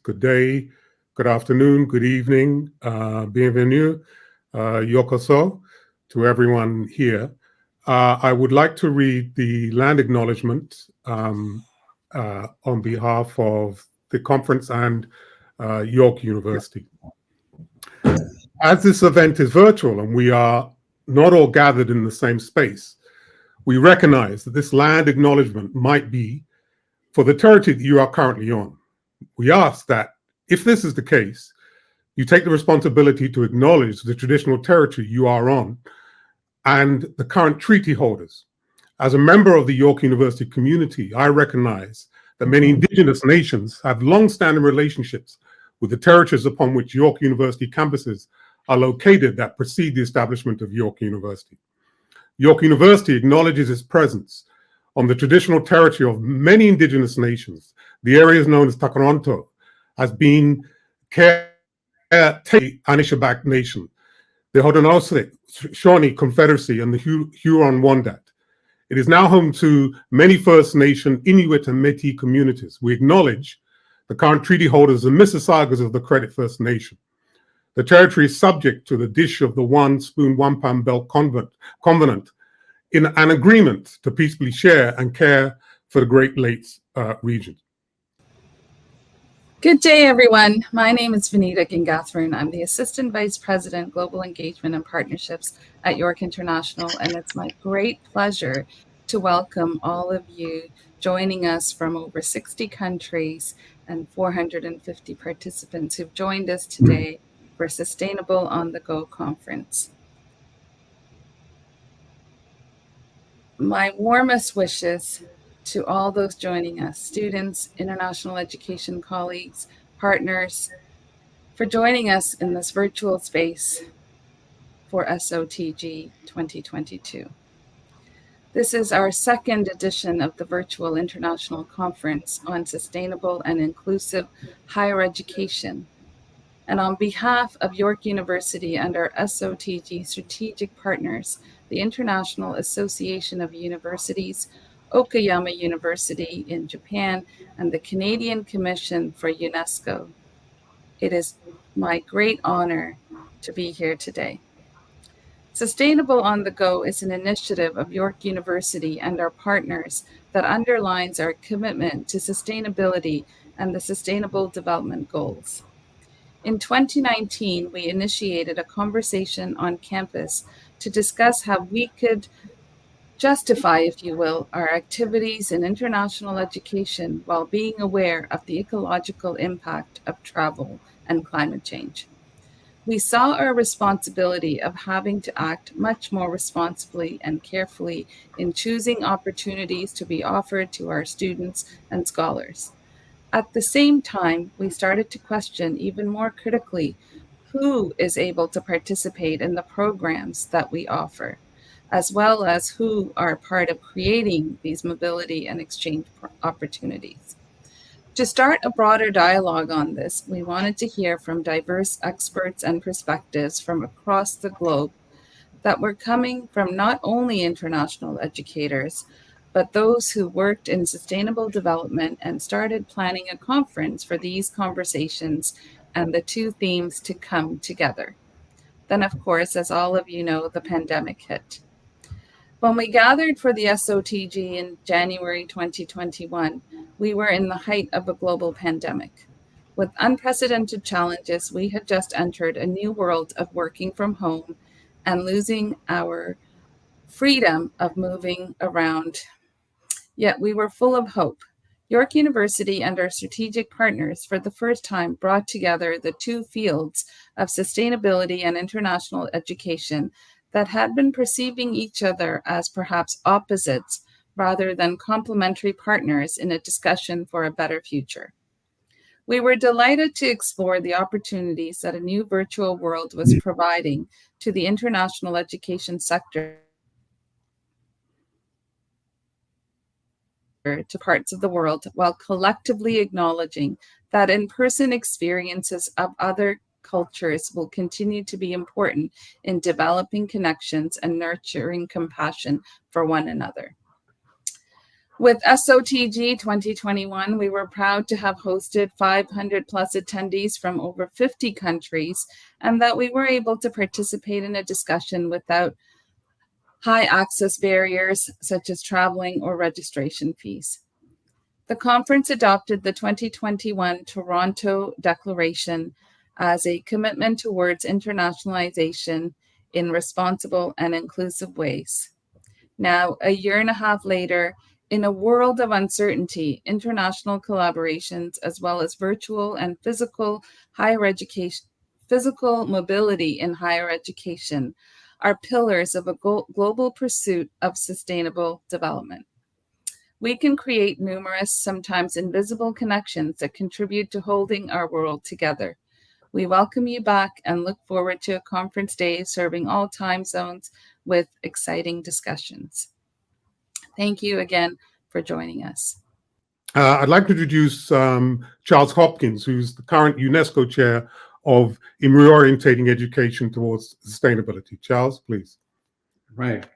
Good day, good afternoon, good evening, bienvenue, yokoso to everyone here. I would like to read the land acknowledgement on behalf of the conference and York University. As this event is virtual and we are not all gathered in the same space, we recognize that this land acknowledgement might be for the territory that you are currently on. We ask that if this is the case, you take the responsibility to acknowledge the traditional territory you are on and the current treaty holders. As a member of the York University community, I recognize that many indigenous nations have long-standing relationships with the territories upon which York University campuses are located that precede the establishment of York University. York University acknowledges its presence on the traditional territory of many indigenous nations. The areas known as Takaranto has been Anishinaabe Nation, the Haudenosaunee Confederacy, and the Huron-Wendat. It is now home to many First Nation, Inuit, and Métis communities. We acknowledge the current treaty holders and Mississaugas of the Credit First Nation. The territory is subject to the dish of the One Spoon, One Pan Belt Covenant in an agreement to peacefully share and care for the Great Lakes region. Good day, everyone. My name is Vinitha Gengatharan. I'm the Assistant Vice President, Global Engagement and Partnerships at York International, and it's my great pleasure to welcome all of you joining us from over 60 countries and 450 participants who've joined us today for Sustainable on the Go conference. My warmest wishes to all those joining us, students, international education colleagues, partners, for joining us in this virtual space for SOTG 2022. This is our second edition of the virtual international conference on sustainable and inclusive higher education. And on behalf of York University and our SOTG strategic partners, the International Association of Universities, Okayama University in Japan, and the Canadian Commission for UNESCO, it is my great honor to be here today. Sustainable on the Go is an initiative of York University and our partners that underlines our commitment to sustainability and the Sustainable Development Goals. In 2019, we initiated a conversation on campus to discuss how we could justify, if you will, our activities in international education while being aware of the ecological impact of travel and climate change. We saw our responsibility of having to act much more responsibly and carefully in choosing opportunities to be offered to our students and scholars. At the same time, we started to question even more critically who is able to participate in the programs that we offer, as well as who are part of creating these mobility and exchange opportunities. To start a broader dialogue on this, we wanted to hear from diverse experts and perspectives from across the globe that were coming from not only international educators, but those who worked in sustainable development and started planning a conference for these conversations and the two themes to come together. Then, of course, as all of you know, the pandemic hit. When we gathered for the SOTG in January 2021, we were in the height of a global pandemic. With unprecedented challenges, we had just entered a new world of working from home and losing our freedom of moving around. Yet we were full of hope. York University and our strategic partners for the first time brought together the two fields of sustainability and international education that had been perceiving each other as perhaps opposites rather than complementary partners in a discussion for a better future. We were delighted to explore the opportunities that a new virtual world was providing to the international education sector to parts of the world while collectively acknowledging that in-person experiences of other cultures will continue to be important in developing connections and nurturing compassion for one another. With SOTG 2021, we were proud to have hosted 500 plus attendees from over 50 countries, and that we were able to participate in a discussion without high access barriers such as traveling or registration fees. The conference adopted the 2021 Toronto Declaration as a commitment towards internationalization in responsible and inclusive ways. Now, a year and a half later, in a world of uncertainty, international collaborations, as well as virtual and physical mobility in higher education, are pillars of a global pursuit of sustainable development. We can create numerous, sometimes invisible connections that contribute to holding our world together. We welcome you back and look forward to a conference day serving all time zones with exciting discussions. Thank you again for joining us. I'd like to introduce Charles Hopkins, who's the current UNESCO chair of in Reorientating Education Towards Sustainability. Charles, please. Right.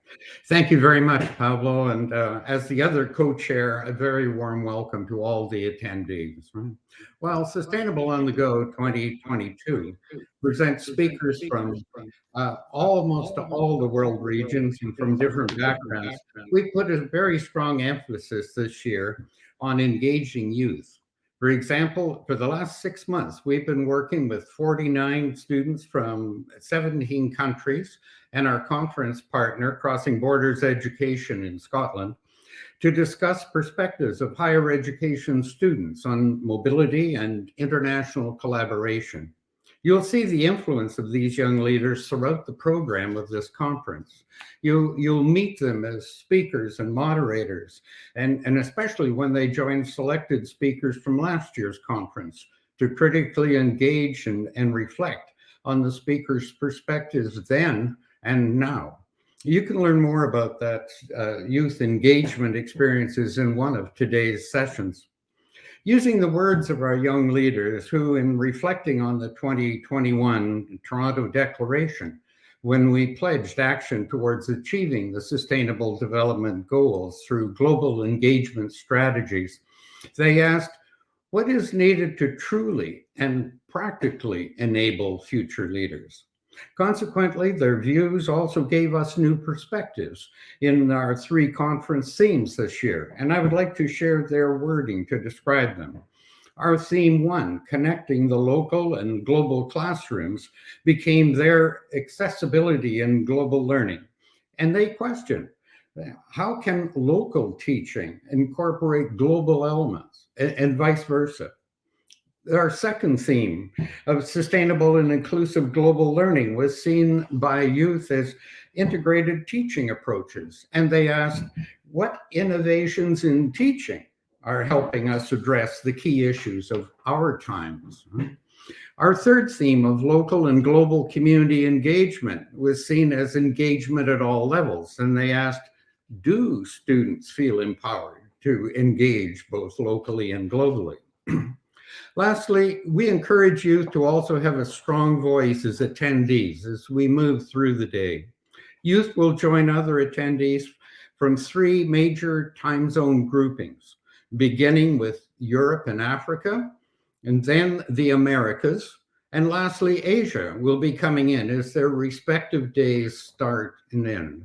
Thank you very much, Pablo. And as the other co-chair, a very warm welcome to all the attendees. Well, Sustainable on the Go 2022 presents speakers from almost all the world regions and from different backgrounds. We put a very strong emphasis this year on engaging youth. For example, for the last 6 months, we've been working with 49 students from 17 countries and our conference partner, Crossing Borders Education in Scotland, to discuss perspectives of higher education students on mobility and international collaboration. You'll see the influence of these young leaders throughout the program of this conference. You'll meet them as speakers and moderators, and especially when they join selected speakers from last year's conference to critically engage and reflect on the speakers' perspectives then and now. You can learn more about that youth engagement experiences in one of today's sessions. Using the words of our young leaders who, in reflecting on the 2021 Toronto Declaration, when we pledged action towards achieving the Sustainable Development Goals through global engagement strategies, they asked, what is needed to truly and practically enable future leaders? Consequently, their views also gave us new perspectives in our 3 conference themes this year, and I would like to share their wording to describe them. Our theme 1, connecting the local and global classrooms, became their accessibility in global learning. And they questioned, how can local teaching incorporate global elements and vice versa? Our second theme of sustainable and inclusive global learning was seen by youth as integrated teaching approaches. And they asked, what innovations in teaching are helping us address the key issues of our times? Our third theme of local and global community engagement was seen as engagement at all levels. And they asked, do students feel empowered to engage both locally and globally? Lastly, we encourage youth to also have a strong voice as attendees as we move through the day. Youth will join other attendees from 3 major time zone groupings, beginning with Europe and Africa, and then the Americas, and lastly, Asia will be coming in as their respective days start and end.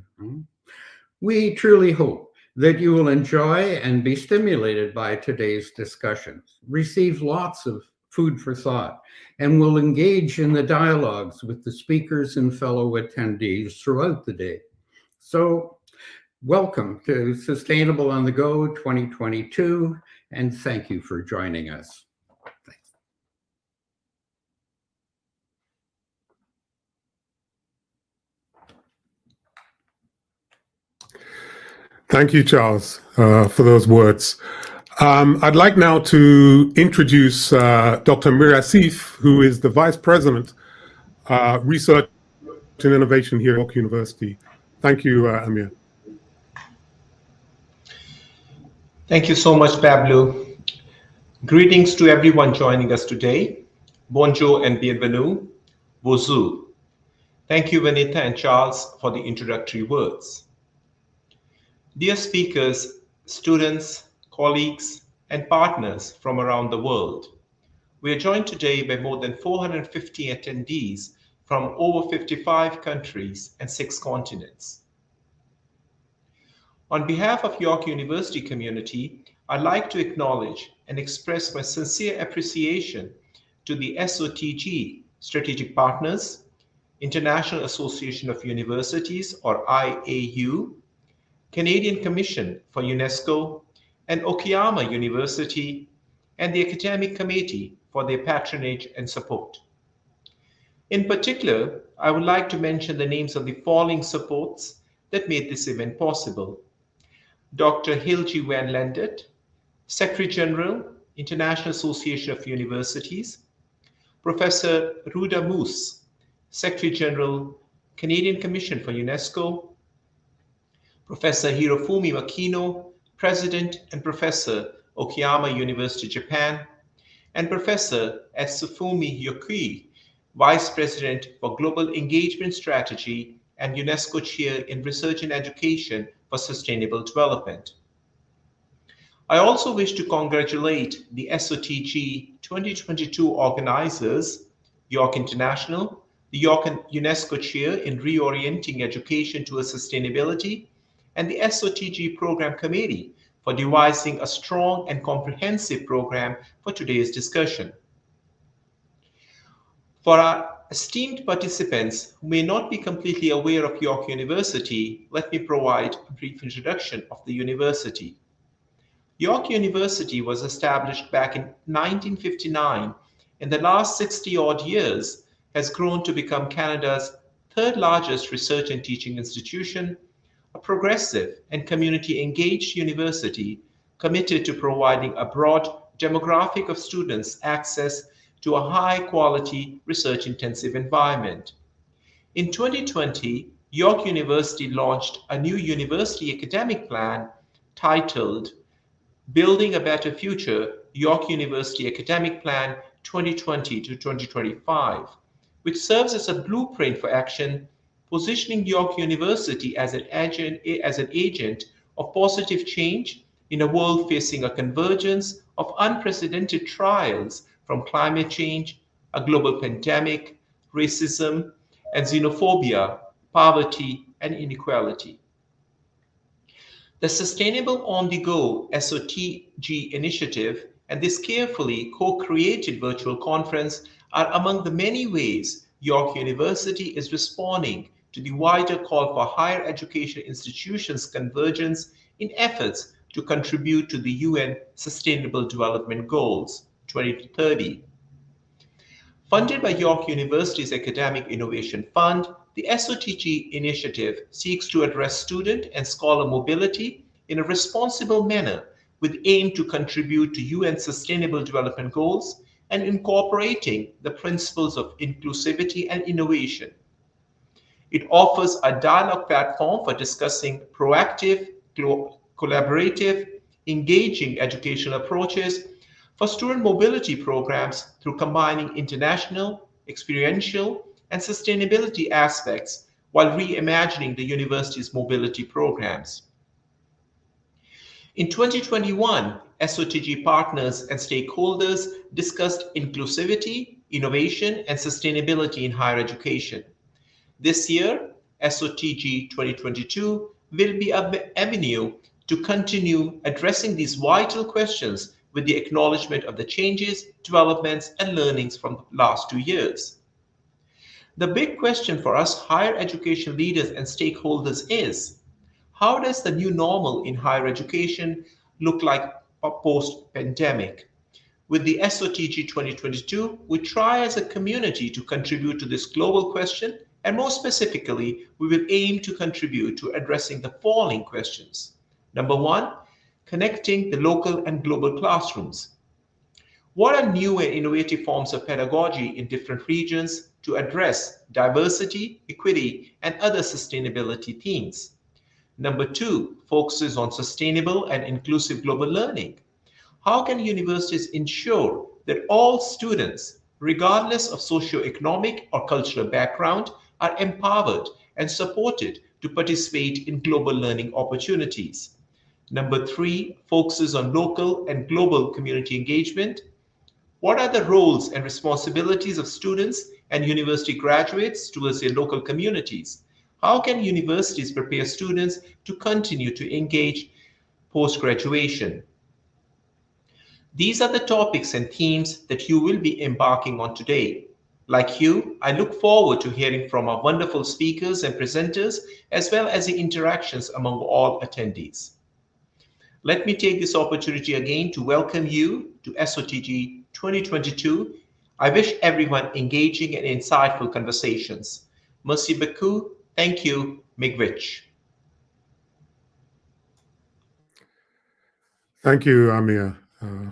We truly hope that you will enjoy and be stimulated by today's discussions, receive lots of food for thought, and will engage in the dialogues with the speakers and fellow attendees throughout the day. So, welcome to Sustainable on the Go 2022, and thank you for joining us. Thanks. Thank you, Charles, for those words. I'd like now to introduce Dr. Amir Asif, who is the Vice President, Research and Innovation here at York University. Thank you, Amir. Thank you so much, Pablo. Greetings to everyone joining us today. Bonjour and bienvenue. Bonjour. Thank you, Vinitha and Charles, for the introductory words. Dear speakers, students, colleagues, and partners from around the world. We are joined today by more than 450 attendees from over 55 countries and 6 continents. On behalf of York University community, I'd like to acknowledge and express my sincere appreciation to the SOTG strategic partners, International Association of Universities or IAU, Canadian Commission for UNESCO, and Okayama University, and the Academic Committee for their patronage and support. In particular, I would like to mention the names of the following supports that made this event possible. Dr. Hilligje van Lendert, Secretary General, International Association of Universities, Professor Roda Muse, Secretary General, Canadian Commission for UNESCO, Professor Hirofumi Makino, President and Professor, Okayama University, Japan, and Professor Asif Yokui, Vice President for Global Engagement Strategy and UNESCO Chair in Research and Education for Sustainable Development. I also wish to congratulate the SOTG 2022 organizers, York International, the York UNESCO Chair in Reorienting Education towards Sustainability, and the SOTG Program Committee for devising a strong and comprehensive program for today's discussion. For our esteemed participants who may not be completely aware of York University, let me provide a brief introduction of the university. York University was established back in 1959. In the last 60-odd years, has grown to become Canada's third largest research and teaching institution, a progressive and community-engaged university committed to providing a broad demographic of students access to a high-quality, research-intensive environment. In 2020, York University launched a new university academic plan titled Building a Better Future, York University Academic Plan 2020 to 2025, which serves as a blueprint for action, positioning York University as an agent of positive change in a world facing a convergence of unprecedented trials from climate change, a global pandemic, racism and xenophobia, poverty and inequality. The Sustainable On the Go SOTG initiative and this carefully co-created virtual conference are among the many ways York University is responding to the wider call for higher education institutions' convergence in efforts to contribute to the UN Sustainable Development Goals 2030. Funded by York University's Academic Innovation Fund, the SOTG initiative seeks to address student and scholar mobility in a responsible manner with aim to contribute to UN Sustainable Development Goals and incorporating the principles of inclusivity and innovation. It offers a dialogue platform for discussing proactive, collaborative, engaging educational approaches for student mobility programs through combining international, experiential, and sustainability aspects while reimagining the university's mobility programs. In 2021, SOTG partners and stakeholders discussed inclusivity, innovation, and sustainability in higher education. This year, SOTG 2022 will be an avenue to continue addressing these vital questions with the acknowledgement of the changes, developments, and learnings from the last 2 years. The big question for us higher education leaders and stakeholders is, how does the new normal in higher education look like post-pandemic? With the SOTG 2022, we try as a community to contribute to this global question, and more specifically, we will aim to contribute to addressing the following questions. Number one, connecting the local and global classrooms. What are new and innovative forms of pedagogy in different regions to address diversity, equity, and other sustainability themes? Number two, focuses on sustainable and inclusive global learning. How can universities ensure that all students, regardless of socioeconomic or cultural background, are empowered and supported to participate in global learning opportunities? Number 3 focuses on local and global community engagement. What are the roles and responsibilities of students and university graduates towards their local communities? How can universities prepare students to continue to engage post-graduation? These are the topics and themes that you will be embarking on today. Like you, I look forward to hearing from our wonderful speakers and presenters, as well as the interactions among all attendees. Let me take this opportunity again to welcome you to SOTG 2022. I wish everyone engaging and insightful conversations. Merci beaucoup. Thank you. Miigwech. Thank you, Amir,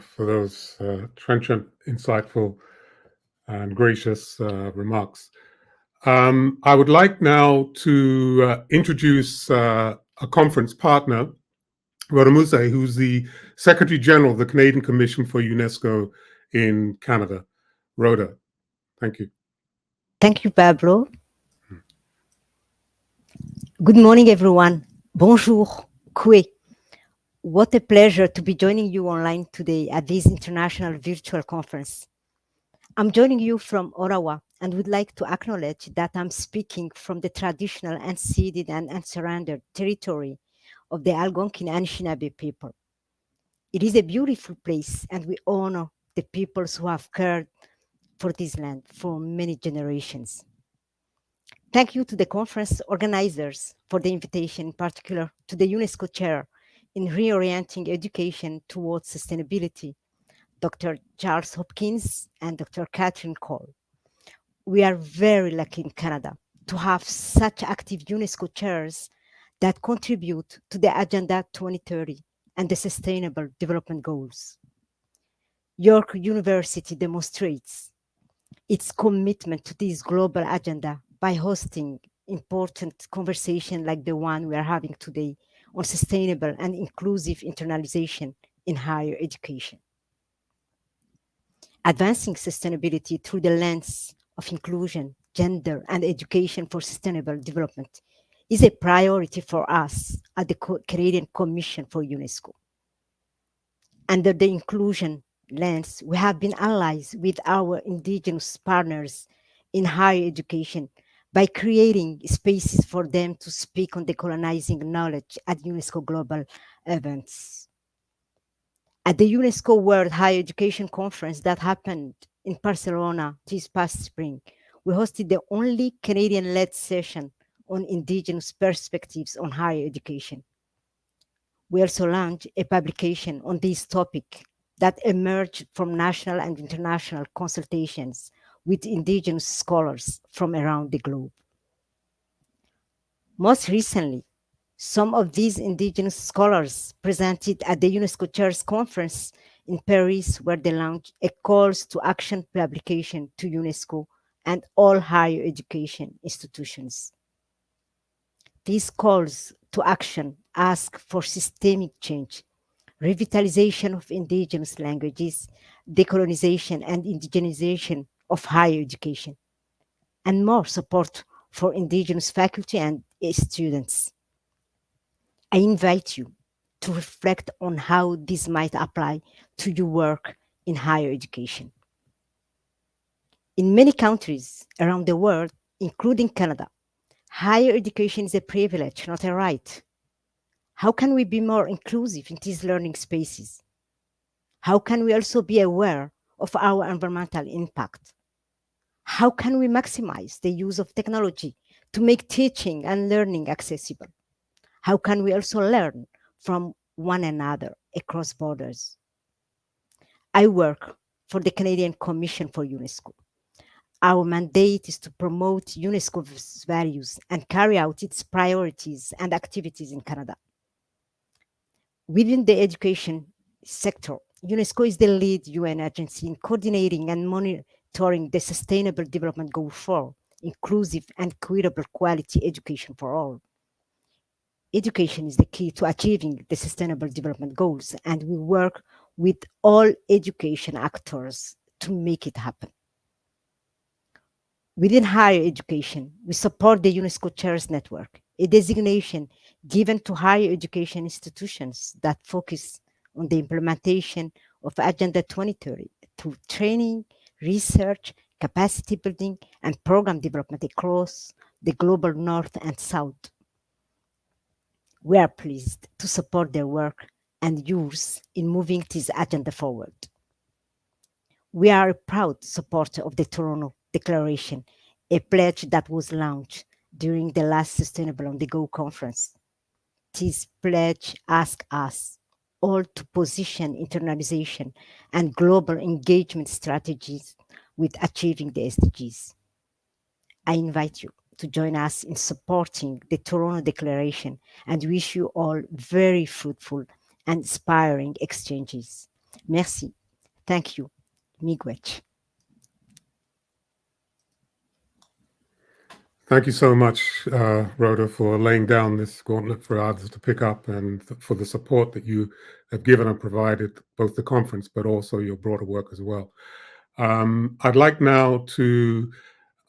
for those trenchant, insightful, and gracious remarks. I would like now to introduce a conference partner, Roda Muse, who's the Secretary General of the Canadian Commission for UNESCO in Canada. Roda, thank you. Thank you, Pablo. Good morning, everyone. Bonjour, Kwe. What a pleasure to be joining you online today at this international virtual conference. I'm joining you from Ottawa and would like to acknowledge that I'm speaking from the traditional unceded and unsurrendered territory of the Algonquin Anishinaabe people. It is a beautiful place and we honor the peoples who have cared for this land for many generations. Thank you to the conference organizers for the invitation, in particular to the UNESCO chair in Reorienting Education Towards Sustainability, Dr. Charles Hopkins and Dr. Catherine Cole. We are very lucky in Canada to have such active UNESCO chairs that contribute to the Agenda 2030 and the Sustainable Development Goals. York University demonstrates its commitment to this global agenda by hosting important conversation like the one we are having today on sustainable and inclusive internalization in higher education. Advancing sustainability through the lens of inclusion, gender, and education for sustainable development is a priority for us at the Canadian Commission for UNESCO. Under the inclusion lens, we have been allies with our Indigenous partners in higher education by creating spaces for them to speak on decolonizing knowledge at UNESCO global events. At the UNESCO World Higher Education Conference that happened in Barcelona this past spring, we hosted the only Canadian-led session on Indigenous perspectives on higher education. We also launched a publication on this topic that emerged from national and international consultations with Indigenous scholars from around the globe. Most recently, some of these Indigenous scholars presented at the UNESCO Chairs Conference in Paris, where they launched a calls to action publication to UNESCO and all higher education institutions. These calls to action ask for systemic change, revitalization of Indigenous languages, decolonization and indigenization of higher education, and more support for Indigenous faculty and students. I invite you to reflect on how this might apply to your work in higher education. In many countries around the world, including Canada, higher education is a privilege, not a right. How can we be more inclusive in these learning spaces? How can we also be aware of our environmental impact? How can we maximize the use of technology to make teaching and learning accessible? How can we also learn from one another across borders? I work for the Canadian Commission for UNESCO. Our mandate is to promote UNESCO's values and carry out its priorities and activities in Canada. Within the education sector, UNESCO is the lead UN agency in coordinating and monitoring the Sustainable Development Goal 4, inclusive and equitable quality education for all. Education is the key to achieving the Sustainable Development Goals, and we work with all education actors to make it happen. Within higher education, we support the UNESCO Chairs Network, a designation given to higher education institutions that focus on the implementation of Agenda 2030 through training, research, capacity building, and program development across the global north and south. We are pleased to support their work and yours in moving this agenda forward. We are a proud supporter of the Toronto Declaration, a pledge that was launched during the last Sustainable on the Go conference. This pledge asks us all to position internalization and global engagement strategies with achieving the SDGs. I invite you to join us in supporting the Toronto Declaration and wish you all very fruitful and inspiring exchanges. Merci. Thank you. Miigwech. Thank you so much, Rhoda, for laying down this gauntlet for others to pick up and for the support that you have given and provided both the conference, but also your broader work as well. I'd like now to,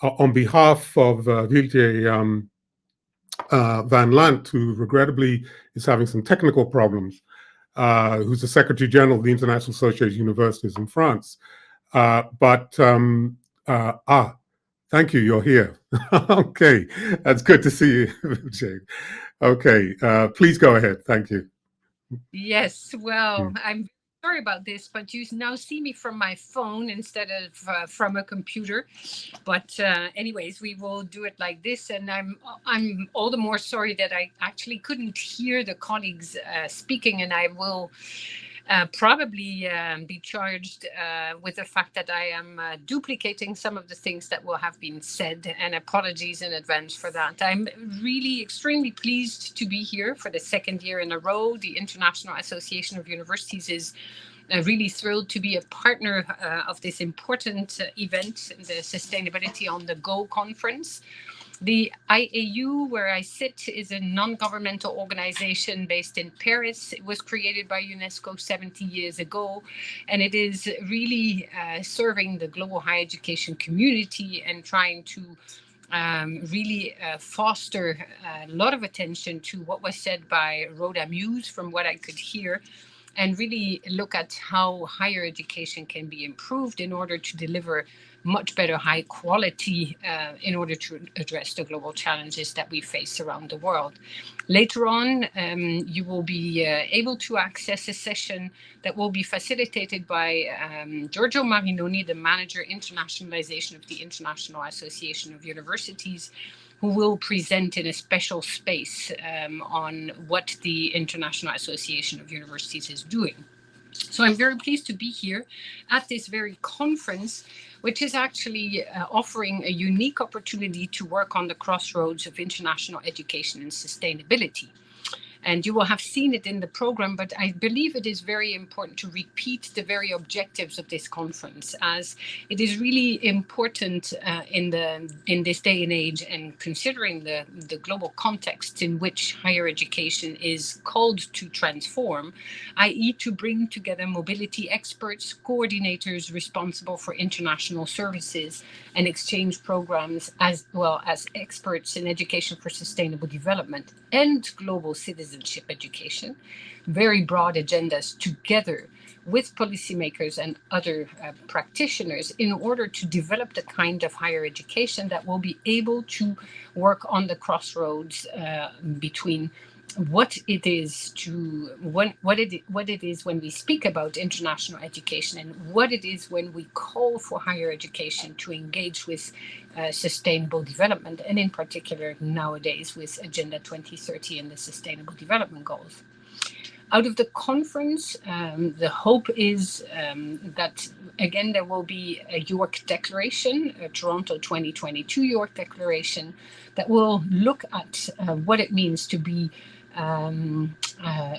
on behalf of Hilligje Van Lant, who regrettably is having some technical problems, who's the Secretary General of the International Association of Universities in France. Thank you, you're here. Okay, that's good to see you, Jane. Okay, please go ahead, thank you. Yes, well, I'm sorry about this, but you now see me from my phone instead of from a computer. But anyways, we will do it like this, and I'm all the more sorry that I actually couldn't hear the colleagues speaking, and I will probably be charged with the fact that I am duplicating some of the things that will have been said, and apologies in advance for that. I'm really extremely pleased to be here for the second year in a row. The International Association of Universities is really thrilled to be a partner of this important event, the Sustainability on the Go conference. The IAU, where I sit, is a non-governmental organization based in Paris. It was created by UNESCO 70 years ago, and it is really serving the global higher education community and trying to really foster a lot of attention to what was said by Roda Muse, from what I could hear, and really look at how higher education can be improved in order to deliver much better high quality in order to address the global challenges that we face around the world. Later on, you will be able to access a session that will be facilitated by Giorgio Marinoni, the Manager Internationalization of the International Association of Universities, who will present in a special space on what the International Association of Universities is doing. So I'm very pleased to be here at this very conference, which is actually offering a unique opportunity to work on the crossroads of international education and sustainability. And you will have seen it in the program, but I believe it is very important to repeat the very objectives of this conference, as it is really important in this day and age, and considering the global context in which higher education is called to transform, i.e. to bring together mobility experts, coordinators responsible for international services and exchange programs, as well as experts in education for sustainable development and global citizenship education, very broad agendas, together with policymakers and other practitioners in order to develop the kind of higher education that will be able to work on the crossroads between what it is when we speak about international education, and what it is when we call for higher education to engage with sustainable development, and in particular nowadays with Agenda 2030 and the Sustainable Development Goals. Out of the conference, the hope is that, again, there will be a York Declaration, a Toronto 2022 York Declaration, that will look at what it means to be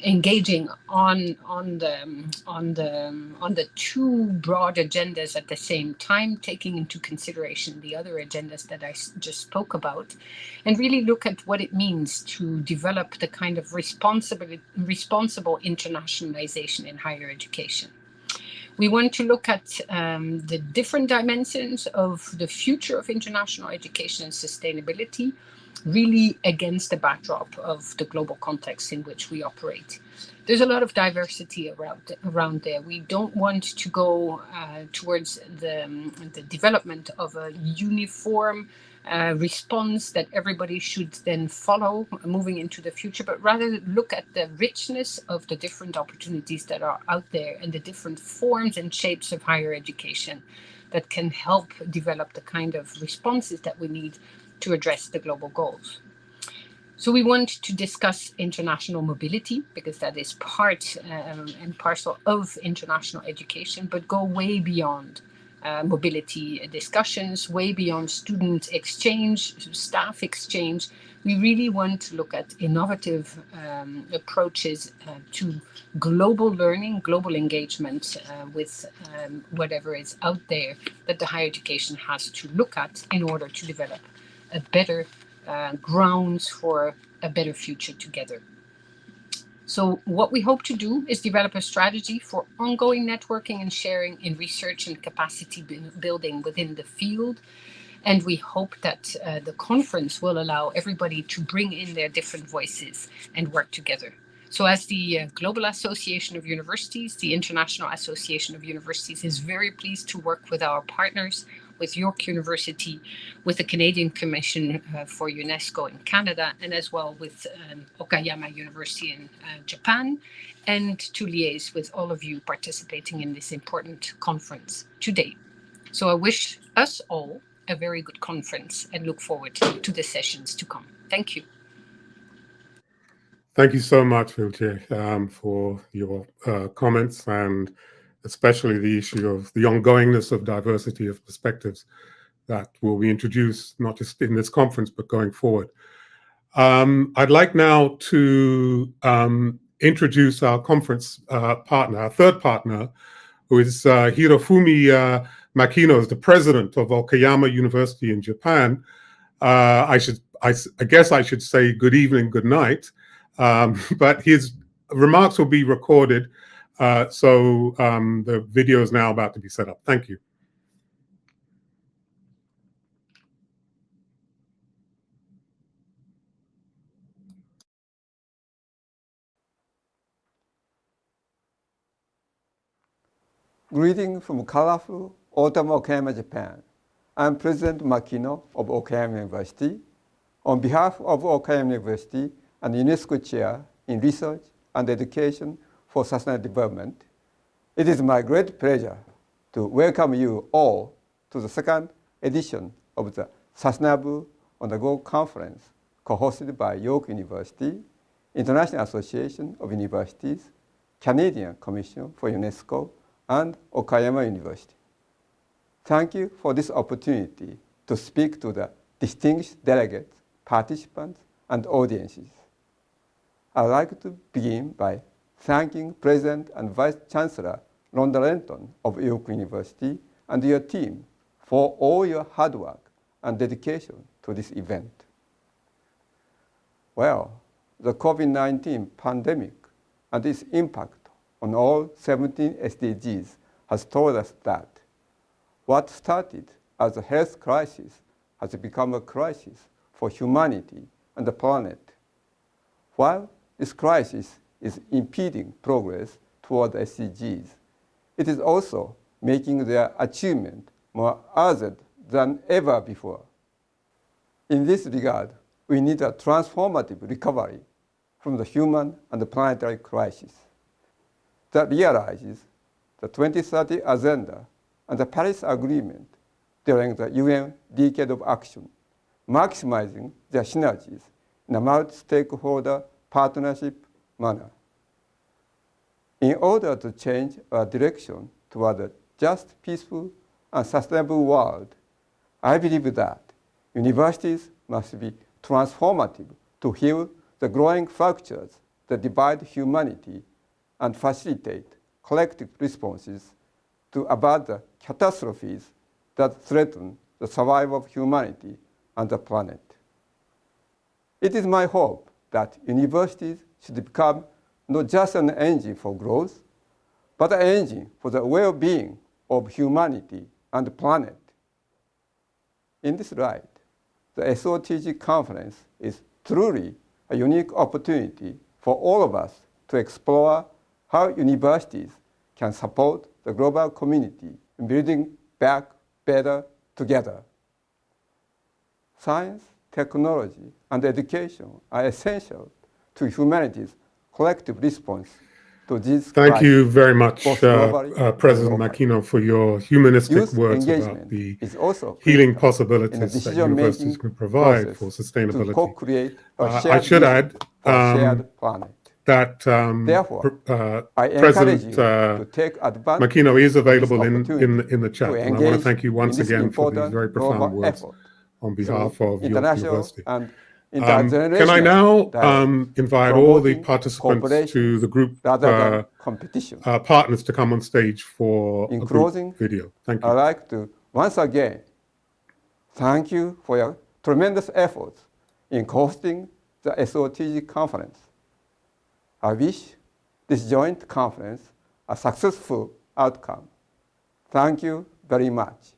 engaging on the two broad agendas at the same time, taking into consideration the other agendas that I just spoke about, and really look at what it means to develop the kind of responsible internationalization in higher education. We want to look at the different dimensions of the future of international education and sustainability, really against the backdrop of the global context in which we operate. There's a lot of diversity around there. We don't want to go towards the development of a uniform response that everybody should then follow moving into the future, but rather look at the richness of the different opportunities that are out there and the different forms and shapes of higher education that can help develop the kind of responses that we need to address the global goals. So we want to discuss international mobility because that is part and parcel of international education, but go way beyond mobility discussions, way beyond student exchange, staff exchange. We really want to look at innovative approaches to global learning, global engagement with whatever is out there that the higher education has to look at in order to develop a better grounds for a better future together. So what we hope to do is develop a strategy for ongoing networking and sharing in research and capacity building within the field. And we hope that the conference will allow everybody to bring in their different voices and work together. So as the Global Association of Universities, the International Association of Universities is very pleased to work with our partners, with York University, with the Canadian Commission for UNESCO in Canada, and as well with Okayama University in Japan, and to liaise with all of you participating in this important conference today. So I wish us all a very good conference and look forward to the sessions to come. Thank you. Thank you so much, Hilligje, for your comments, and especially the issue of the ongoingness of diversity of perspectives that will be introduced not just in this conference, but going forward. I'd like now to introduce our conference partner, our third partner, who is Hirofumi Makino, is the president of Okayama University in Japan. I guess I should say good evening, good night. But his remarks will be recorded, so the video is now about to be set up. Thank you. Greetings from colorful autumn Okayama, Japan. I'm President Makino of Okayama University. On behalf of Okayama University and UNESCO Chair in Research and Education for Sustainable Development, it is my great pleasure to welcome you all to the second edition of the Sustainable on the Go conference co-hosted by York University, International Association of Universities, Canadian Commission for UNESCO, and Okayama University. Thank you for this opportunity to speak to the distinguished delegates, participants, and audiences. I'd like to begin by thanking President and Vice Chancellor Rhonda Renton of York University and your team for all your hard work and dedication to this event. Well, the COVID-19 pandemic and its impact on all 17 SDGs has told us that what started as a health crisis has become a crisis for humanity and the planet. While this crisis is impeding progress toward the SDGs, it is also making their achievement more urgent than ever before. In this regard, we need a transformative recovery from the human and the planetary crisis that realizes the 2030 Agenda and the Paris Agreement during the UN Decade of Action, maximizing their synergies in a multi-stakeholder partnership manner. In order to change our direction toward a just, peaceful, and sustainable world, I believe that universities must be transformative to heal the growing fractures that divide humanity and facilitate collective responses to avert the catastrophes that threaten the survival of humanity and the planet. It is my hope that universities should become not just an engine for growth, but an engine for the well-being of humanity and the planet. In this light, the SOTG conference is truly a unique opportunity for all of us to explore how universities can support the global community in building back better together. Science, technology, and education are essential to humanity's collective response to these Thank crises, you very much, both globally and President locally. Makino, for your humanistic Youth words about engagement the is also healing critical in the possibilities that universities decision-making can provide process for to sustainability. co-create a I shared should vision add for a shared planet. that Therefore, I encourage President you to take advantage Makino is of this available in opportunity the chat. to And I want to engage thank you in once this again for these important very profound global words effort on through behalf of York international University. and Can intergenerational I now dialogue, invite all the promoting participants to cooperation the group rather than competition. partners to come on stage for In a group closing, video? Thank I'd you. like to once again thank you for your tremendous efforts in hosting the SOTG conference. I wish this joint conference a successful outcome. Thank you very much.